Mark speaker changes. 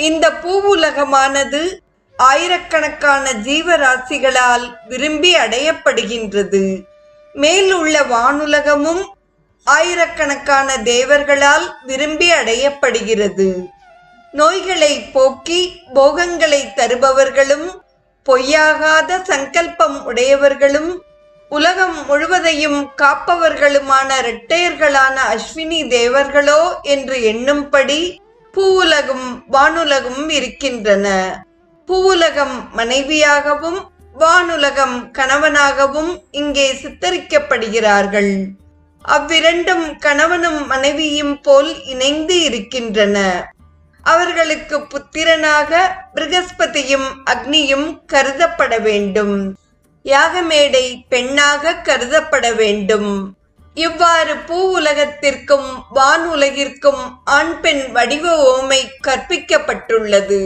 Speaker 1: இந்த பூவுலகமானது ஆயிரக்கணக்கான ஜீவராசிகளால் விரும்பி அடையப்படுகின்றது. மேலுள்ள வானுலகமும் ஆயிரக்கணக்கான தேவர்களால் விரும்பி அடையப்படுகிறது. நோய்களை போக்கி போகங்களை தருபவர்களும் பொய்யாகாத சங்கல்பம் உடையவர்களும் உலகம் முழுவதையும் காப்பவர்களுமான இரட்டையர்களான அஸ்வினி தேவர்களோ என்று எண்ணும்படி பூவுலகும் வானுலகும் இருக்கின்றன. பூவுலகம் மனைவியாகவும் வானுலகம் கணவனாகவும் இங்கே சித்தரிக்கப்படுகிறார்கள். அவ்விரண்டும் கணவனும் மனைவியும் போல் இணைந்து இருக்கின்றன. அவர்களுக்கு புத்திரனாக ப்ரகஸ்பதியும் அக்னியும் கருதப்பட வேண்டும். யாகமேடை பெண்ணாக கருதப்பட வேண்டும். இவ்வாறு பூ உலகத்திற்கும் வான் உலகிற்கும் ஆண் பெண் வடிவ ஓமை கற்பிக்கப்பட்டுள்ளது.